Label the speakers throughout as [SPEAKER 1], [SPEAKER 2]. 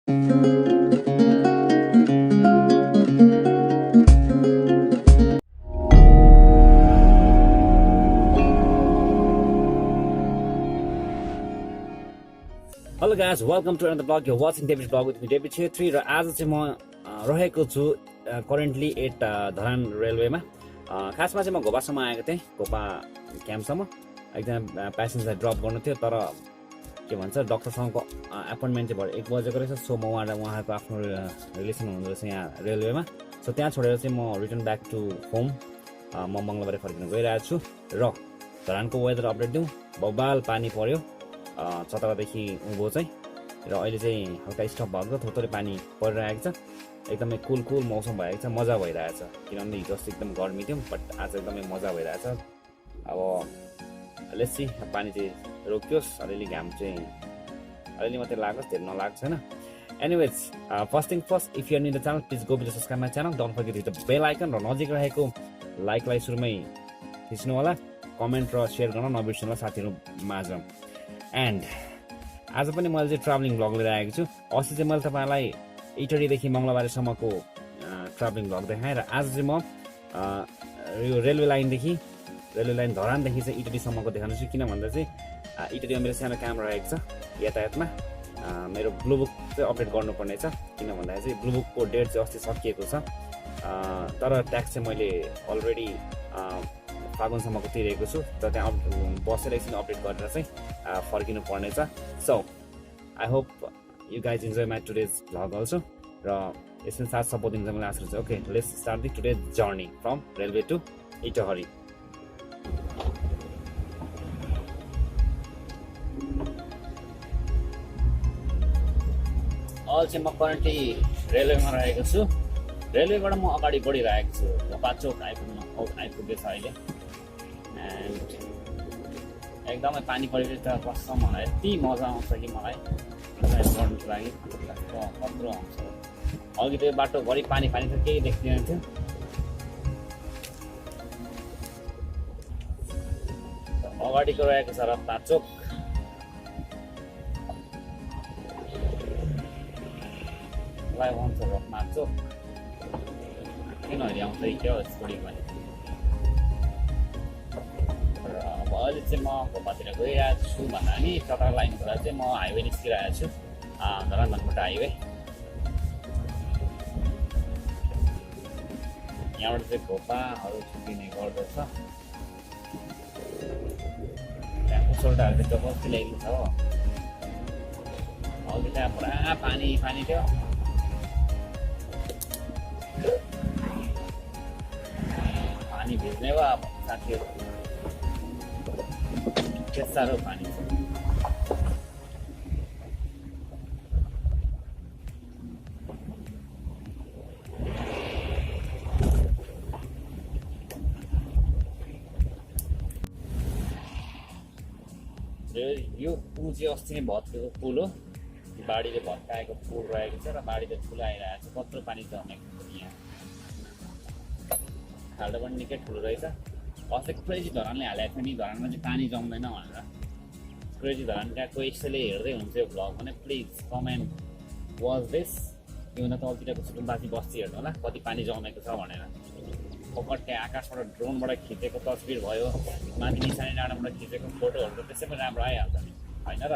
[SPEAKER 1] Hello guys, welcome to another vlog. You're watching David vlog with me, David Chetri. र आज चाहिँ म रहेको छु करेन्टली एट धरान रेलवेमा। खासमा चाहिँ म घोपासम्म आएको थिएँ, घोपा क्याम्पसम्म। एकजना प्यासेन्जर ड्रप गर्नु थियो, तर के भन्छ डक्टरसँगको एपोइन्टमेन्ट चाहिँ भरे 1 बजेको रहेछ। सो म उहाँहरूको आफ्नो रिलेसन हुँदो रहेछ यहाँ रेलवेमा। सो त्यहाँ छोडेर चाहिँ म रिटर्न ब्याक टु होम, म मङ्गलबारे फर्किन गइरहेको छु। र धरानको वेदर अपडेट दिउँ। बबाल पानी पर्यो चतरादेखि उँभो चाहिँ, र अहिले चाहिँ हल्का स्टप भएको छ, थोरै पानी परिरहेको छ। एकदमै कुल मौसम भएको छ, मजा भइरहेछ। किनभने हिजो अस्ति एकदम गर्मी थियो, बट आज एकदमै मजा भइरहेछ। अब लेट्स सी, पानी चाहिँ रोकियोस्, अलिअलि घाम चाहिँ अलिअलि मात्रै लागोस्, धेरै नलाग्छ होइन। Anyways, first thing first, if you are new the channel please go to subscribe my channel, don't forget to hit the bell icon, र नजिक रहेको लाइकलाई सुरुमै थिच्नु होला, कमेन्ट र सेयर गर्न नबिर्सनु होला साथीहरू माझ। एन्ड आज पनि मैले चाहिँ ट्राभलिङ भ्लग लिएर आएको छु। अस्ति चाहिँ मैले तपाईँलाई इटरीदेखि मङ्गलबारेसम्मको ट्राभलिङ भ्लग देखाएँ, र आज चाहिँ म यो रेलवे लाइन धरानदेखि चाहिँ इटरीसम्मको देखाउँछु। किन भन्दा चाहिँ इटरीमा मेरो सानो काम रहेको छ यातायातमा। मेरो ब्लुबुक चाहिँ अपडेट गर्नुपर्ने छ, किन भन्दाखेरि चाहिँ ब्लुबुकको डेट चाहिँ अस्ति सकिएको छ, तर ट्याक्स चाहिँ मैले अलरेडी फागुनसम्मको तिरेको छु। र त्यहाँ बसेर एकछिन अपडेट गरेर चाहिँ फर्किनु पर्नेछ। So I hope you guys enjoy my today's vlog also, र यसमा साथ सपोर्ट दिन्छ मलाई आशा छ। Okay, let's start the today's journey from railway to Itahari. अहिले चाहिँ म करेन्टली रेलवेमा रहेको छु। रेलवेबाट म अगाडि बढिरहेको छु, पाचोक आइपुगेछ अहिले। एन्ड एकदमै पानी परेपछि त बस्छ, मलाई यति मजा आउँछ कि मलाई गर्नुको लागि कत्रो आउँछ। अघि त्यो बाटोभरि पानी थियो, केही देख्दैन थियो। अगाडिको रहेको छ रत्ताचोक। मलाई भन्छ रत्नाचोक किन हरिआउँछ क्या हो छोडी भने। अहिले चाहिँ म घोपातिर गइरहेको छु भन्दा नि चतरा लाइनबाट चाहिँ म हाइवे निस्किरहेको छु, धरान भन्बाट हाइवे। यहाँबाट चाहिँ घोपाहरू छुट्टिने गर्दछ। त्यहाँ कुसोल्टाहरू चाहिँ कति ल्याइदिन्छ हो। अघि त्यहाँ पुरा पानी थियो। पानी भिज्ने भयो अब साथीहरू, के साह्रो पानी छ। यो पुल चाहिँ अस्ति नै भत्केको पुल हो, बाढीले भत्काएको पुल रहेको छ, र बाढी त ठुलो आइरहेको छ। कत्रो पानी जमेको छ यहाँ, खाल्डो पनि निकै ठुलो रहेछ। अस्ति क्रेजी धरानले हालेको थियो नि, धरानमा चाहिँ पानी जम्दैन भनेर। क्रेजी धरान गएको यसैले हेर्दै हुन्छ यो भ्लग भने प्लिज कमेन्ट वाच दिस। त्योभन्दा तलतिरको सुकुम्बासी बस्ती हेर्नु होला कति पानी जमेको छ भनेर। पकटे आकाशबाट ड्रोनबाट खिचेको तस्बिर भयो, माथि निशानी डाँडाबाट खिचेको फोटोहरू त त्यसैमा राम्रो आइहाल्छ नि, होइन र।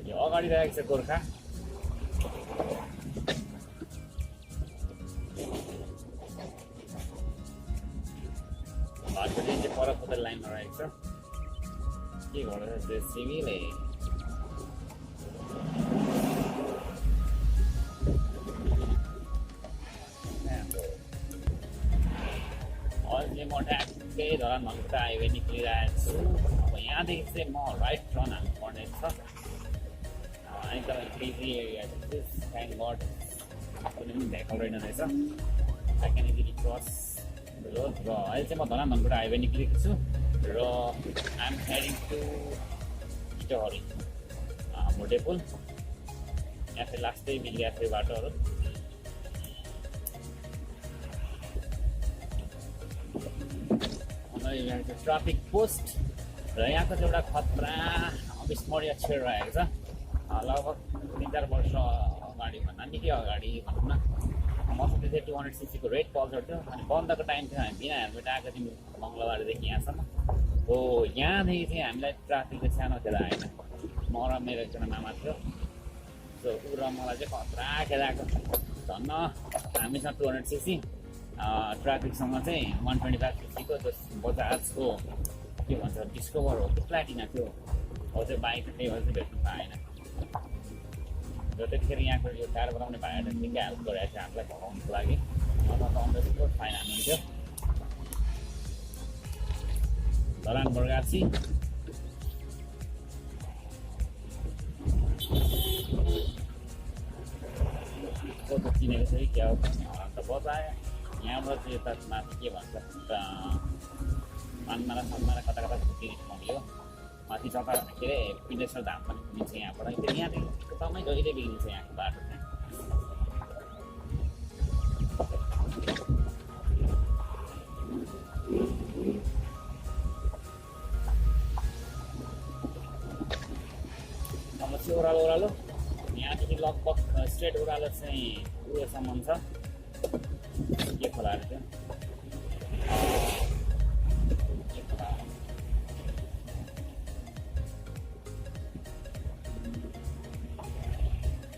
[SPEAKER 1] यो अगाडि रहेको छ गोर्खा। भाटपट्टि चाहिँ पर लाइनमा रहेको छ। के गर्दैछ जेसिबीले? अहिले म ठ्याक्कै धरान भन्बाट हाइवे निक्लिरहेको छु। अब यहाँदेखि चाहिँ म राइट टर्न हाल्नु पर्ने छ। एकदमै बिजी एरिया थ्याङ्क गड कुनै पनि भेकल रहेन रहेछ। I can easily cross road. र अहिले चाहिँ म धरान भन्बाट हाइवे निक्लेको छु, र I am heading to Itahari Bhote Pul. यहाँ चाहिँ लास्टै मिलिरहेको थियो बाटोहरू। ट्राफिक पोस्ट र यहाँको चाहिँ एउटा खतरा विस्मरणीय क्षण रहेको छ लगभग 3-4 वर्ष अगाडिभन्दा निकै अगाडि भनौँ न मसँग चाहिँ 200cc को रेड पल्सर थियो अनि बन्दको टाइम थियो हामी बिना हेलमेट आएको थियौँ मङ्गलबारदेखि यहाँसम्म हो यहाँदेखि चाहिँ हामीलाई ट्राफिक चाहिँ सानो खेला आएन म र मेरो एकजना मामा थियो सो ऊ र मलाई चाहिँ खतरा खेलाएको धन्न हामीसँग 200cc ट्राफिकसँग चाहिँ 125cc को त्यो बजाजको के भन्छ डिस्कभर हो कि प्लाटिना थियो हो चाहिँ बाइक त्यही भएर चाहिँ भेट्नु पाएन र त्यतिखेर यहाँको यो कार बनाउने भाइहरूले निकै हेल्प गरेको थियो हामीलाई भगाउनुको लागि अथवा त अन द स्पोट फाइन हान्नुहुन्थ्यो धरान बर्गासी कस्तो चिनेको छ कि क्या हो अन्त बजायो यहाँबाट चाहिँ यता माथि के भन्छ मानमारा कता कता पुग्यो माथि जता के अरे पिनेश्वर धाम पनि पुगिन्छ यहाँबाट यहाँदेखि एकदमै जहिले बिग्रिन्छ यहाँको बाटो चाहिँ अब चाहिँ ओह्रालो यहाँदेखि लगभग स्ट्रेट ओह्रालो चाहिँ उयोसम्म छ के खोलाहरू थियो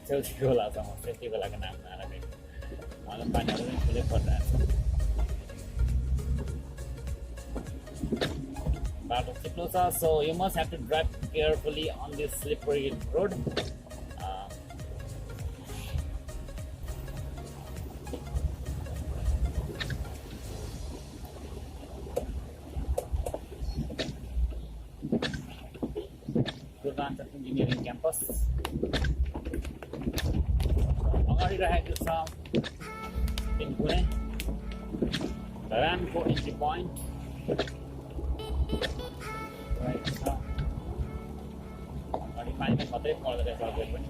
[SPEAKER 1] छेउछी खोलासम्म त्यति बेलाको नाम नराखेको मलाई पानीहरू पनि ठुलै परिरहेको छ बाटो चिप्लो छ so you must have to drive carefully on this slippery road engineering campus अगाडि रहेको छ कुनै धरानको इन्ट्री पोइन्ट रहेको छ अगाडि पानी पनि मात्रै पर्दो रहेछ अझै पनि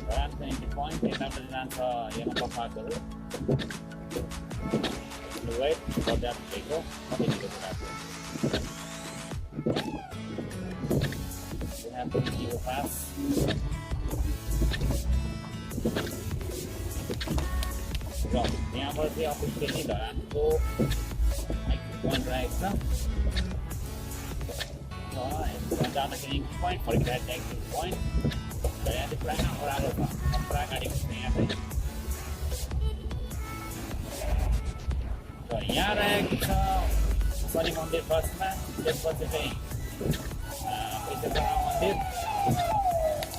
[SPEAKER 1] धरानको इन्ट्री पोइन्ट यताबाट जान्छ यहाँ पार्कहरू वेट बजार दिएको कति दिएको कुराको Go fast. र यहाँबाट चाहिँ अफिसियली धरानको पोइन्ट रहेको छ जाँदाखेरि पोइन्ट फर्किरहेको छ एक्जिट पोइन्ट र यहाँ चाहिँ पुरा ओह्रालो छ पुरा गाडी छ यहाँ चाहिँ र यहाँ रहेको छ शनि मन्दिर फर्स्टमा त्यसपछि चाहिँ मन्दिर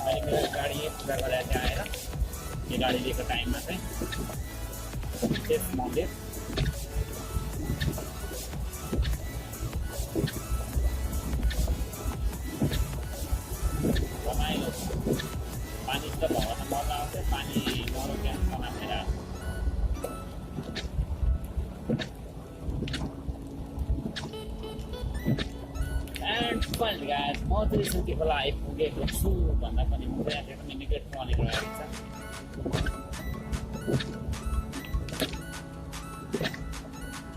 [SPEAKER 1] मैले मेरो गाडी पुरा गरेर चाहिँ आएर यो गाडी लिएको टाइममा चाहिँ त्यस मन्दिर रमाइलो पानी त भवन मजा आउँछ पानी मरो क्या बनाएर Well guys, म चाहिँ सुकी खोला आइपुगेको छु भन्दा पनि म यहाँ एकदमै निकट पनेको रहेको छ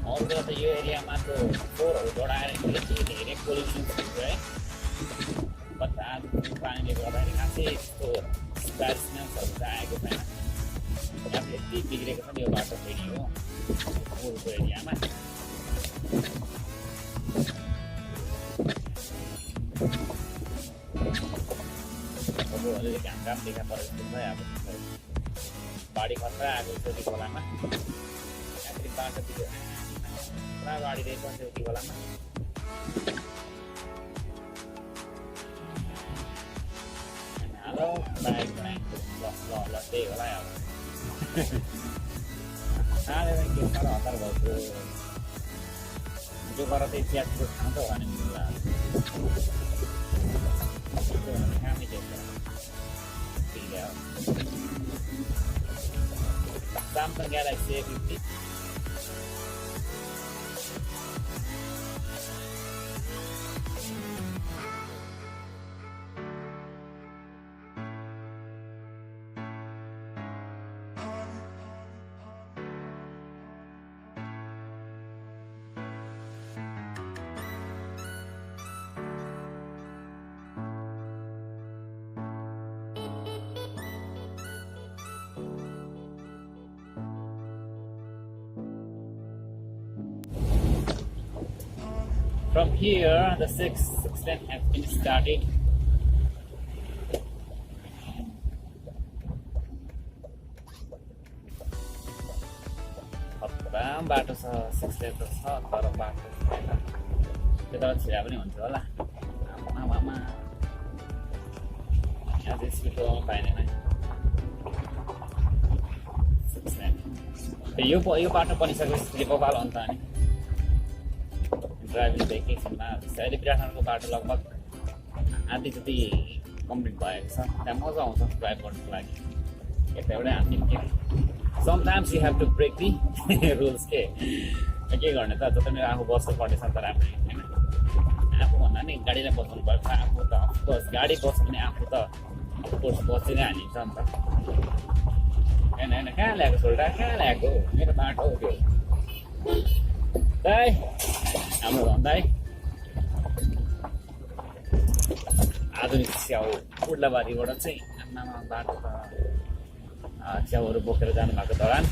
[SPEAKER 1] अरू त यो एरियामा त फोहोरहरू बढाएर यति धेरै पोल्युसन हुन्छ है बट आज पानीले गर्दाखेरि खासै यस्तो स्प्यारिसमेन्ट्सहरू चाहिँ आएको छैन यहाँ यति बिग्रेको छ नि यो बाटो फेरि हो फोहोरको एरियामा अलिअलि घाम देखा परेको छ अब बाढी खतरा आएको छ त्यो खोलामा यहाँदेखि बाटो पुग्यो पुरा बाढी रहेछ त्यो खोलामा हेलो बाइक बनाएको ल त्यही होला अब साह्रै के साह्रो हतार भएको जो गरेर चाहिँ चियाको खान्छ होला नि खाने देख्छ Samsung Galaxy A50 From here, the sixth lane has been started. खतरा बाटो छ 6 लेन त छ तर बाटो छैन त्यता छिरा पनि हुन्छ होला आमामा यहाँ चाहिँ स्पिड लगाउनु पाइँदैन 6 लेन यो बाटो बनिसकेपछि कपाल अन्त अनि ड्राइभिङ चाहिँ एकैछिनमा अहिले विराटनगरको बाटो लगभग आधी जति कम्प्लिट भएको छ त्यहाँ मजा आउँछ ड्राइभ गर्नुको लागि यता एउटै हान्दिम के sometimes you have to break the rules के गर्ने त जति पनि आफू बस्नु पर्ने छ तर राम्रो होइन आफू भन्दा नि गाडीलाई बचाउनु पर्छ आफू त अफकोर्स गाडी बस्छ भने आफू त अफकोर्स बसी नै हालिन्छ नि त होइन होइन कहाँ ल्याएको सोल्टा कहाँ ल्याएको मेरो बाटो हो त्यो दाइ हाम्रो भन्दा है आधुनिक स्याउ उर्लाबारीबाट चाहिँ आमामा बाटो त च्याउहरू बोकेर जानुभएको धरान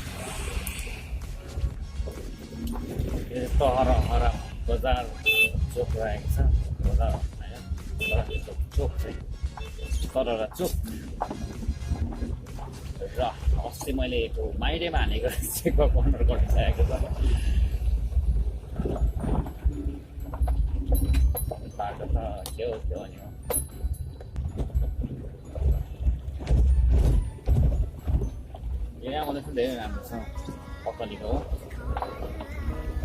[SPEAKER 1] हर बजार चोक रहेको छ बजार होइन चोक चाहिँ तर चोक र अस्ति मैले माइडेमा हानेको चेकअप अर्डर गरिसकेको छ बाटो त के हो नि हो यहाँ आउँदा चाहिँ धेरै राम्रो छ पकलीको हो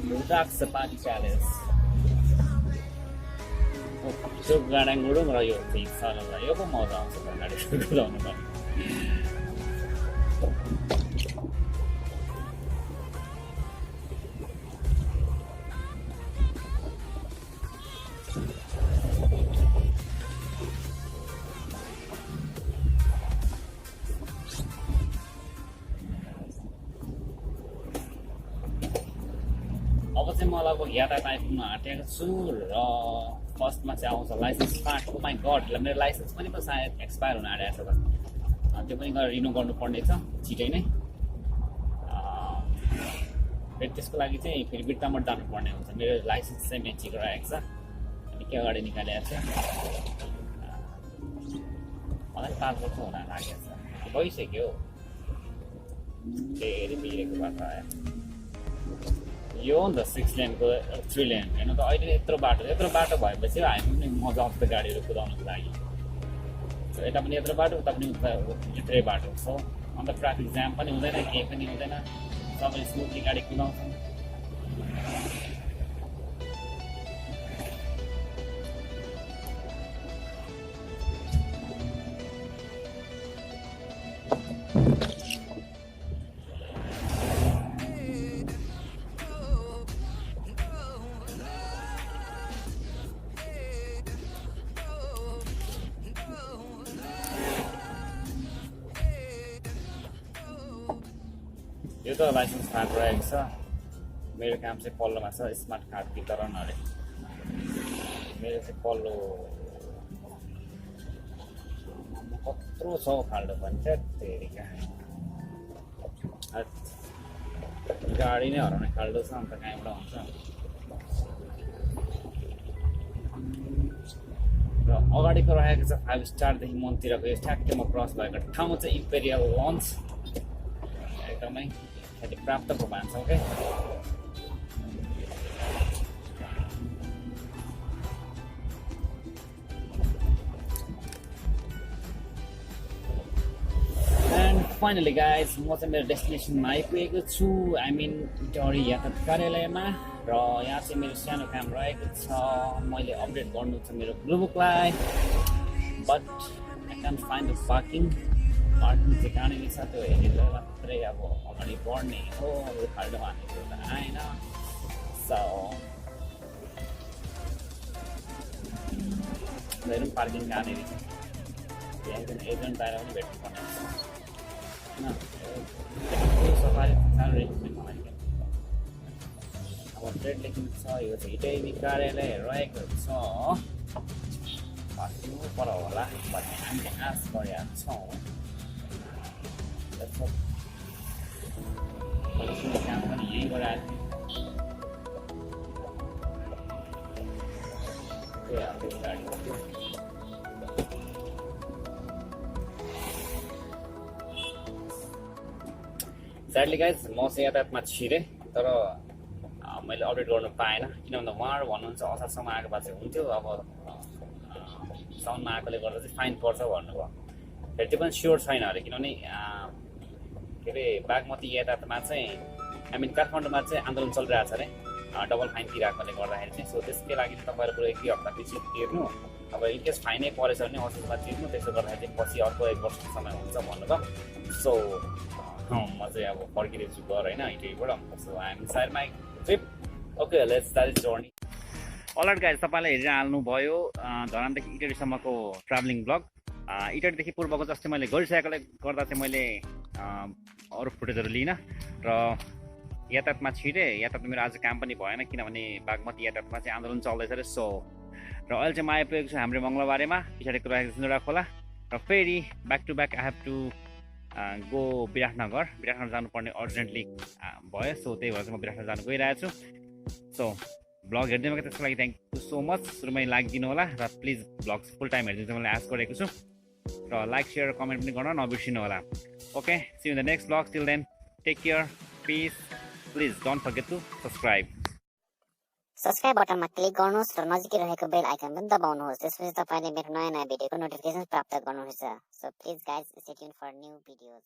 [SPEAKER 1] रुद्राक्ष पानी प्यालेस चोक गाडाङ गुडुङ र यो चाहिँ सरल यो पो मजा आउँछ गाडी कुदाउनु पर्ने अब चाहिँ म लगभग यातायात आइपुग्न आँटेको छु र फर्स्टमा चाहिँ आउँछ licence card oh my god मेरो लाइसेन्स पनि पो सायद एक्सपायर हुन आँटेको छ त त्यो पनि गरेर रिन्यू गर्नुपर्ने छ छिटै नै फेरि त्यसको लागि चाहिँ फेरि बिर्तामट जानुपर्ने हुन्छ मेरो लाइसेन्स चाहिँ मेचीको रहेको छ अनि के अगाडि निकालेको छ मलाई 5 वर्ष हुन लागेको छ भइसक्यो धेरै बिरेको बाटो आयो यो हो नि त 6 लेनको 3 लेन हेर्नु त अहिले यत्रो बाटो भएपछि हामी पनि मजा आउँछ त गाडीहरू कुदाउनुको लागि यता पनि यत्रो बाटो उता पनि यत्रै बाटो सो अन्त ट्राफिक जाम पनि हुँदैन केही पनि हुँदैन सबैले स्मुथली गाडी कुदाउँछन् यो त लाइसेन्स कार्ड रहेको छ मेरो काम चाहिँ पल्लोमा छ स्मार्ट कार्ड वितरण अरे मेरो चाहिँ पल्लो कत्रो छ खाल्डो पनि त्यही गाडी नै हराउने खाल्डो छ अन्त कहाँबाट हुन्छ र अगाडिको रहेको छ 5 स्टारदेखि मनतिरको यो ठ्याक्कै म क्रस भएको ठाउँ चाहिँ इम्पेरियल लन्च एकदमै ख्याति प्राप्तको मान्छौँ क्या एन्ड फाइनली गाइज म चाहिँ मेरो डेस्टिनेसनमा आइपुगेको छु आई मिन इटहरी यातायात कार्यालयमा र यहाँ चाहिँ मेरो सानो काम रहेको छ मैले अपडेट गर्नु छ मेरो ब्लुबुकलाई but I can find the parking चाहिँ कहाँनिर छ त्यो हेरेर मात्रै अब अगाडि बढ्ने हो यो खाल्डोमा हानेको त आएन सो हेरौँ पार्किङ कहाँनिर छ त्यहाँ एजेन्ट आएर पनि भेट्नुपर्ने होइन सफारी सानो रेस्टुरेन्ट मलाई अब ट्रेड लेखिनु छ यो चाहिँ इटहरी कार्यालय रहेको छ फर्किनु पर होला भन्ने हामीले आश गरेका छौँ काम पनि यहीँ गराएको स्याडली गाइज म चाहिँ यातायातमा छिरेँ तर मैले अपडेट गर्नु पाएन किन भन्दा उहाँहरू भन्नुहुन्छ असारसम्म आएको भए चाहिँ हुन्थ्यो अब साउनमा आएकोले गर्दा चाहिँ फाइन पर्छ भन्नुभयो फेरि त्यो पनि स्योर छैन अरे किनभने के अरे बागमती यातायातमा चाहिँ काठमाडौँमा चाहिँ आन्दोलन चलिरहेको छ अरे डबल फाइन तिरेकोले गर्दाखेरि चाहिँ सो त्यसकै लागि चाहिँ तपाईँहरू पुरा 1-2 हप्तापछि तिर्नु अब इनकेस फाइनै परेछ भने असुलमा तिर्नु त्यसो गर्दाखेरि चाहिँ पछि अर्को 1 वर्षको समय हुन्छ भन्नुभयो सो म चाहिँ अब फर्किँदैछु घर होइन इटरीबाट so I am inside my trip okay let's start this journey alright guys तपाईँले हेरिहाल्नुभयो धरानदेखि इटरीसम्मको ट्राभलिङ ब्लग इटरीदेखि पूर्वको जस्तै मैले गरिसकेकोले गर्दा चाहिँ मैले अरू फुटेजहरू लिइनँ र यातायातमा छिरेँ यातायात मेरो आज काम पनि भएन किनभने बागमती यातायातमा चाहिँ आन्दोलन चल्दैछ अरे सो र अहिले चाहिँ म आइपुगेको छु हाम्रो मङ्गलबारेमा पछाडिको रहेको सिन्धुडा खोला र फेरि back to back I have to go Biratnagar जानुपर्ने अर्जेन्टली भयो सो त्यही भएर चाहिँ म विराटनगर जानु गइरहेको छु सो ब्लग हेरिदिनुको त्यसको लागि थ्याङ्क यू सो मच सुरुमै लाइक दिनु होला र प्लिज ब्लग्स फुल टाइम हेरिदिनु चाहिँ मैले आश गरेको छु र लाइक सेयर कमेन्ट पनि गर्न नबिर्सिनु होला okay see you in the next vlog till then take care peace please don't forget to
[SPEAKER 2] subscribe बटनमा क्लिक गर्नुहोस् र नजिकै रहेको बेल आइकन पनि दबाउनुहोस् त्यसपछि तपाईँले मेरो नयाँ भिडियोको नोटिफिकेसन प्राप्त गर्नुहुनेछ so please guys stay tune for new videos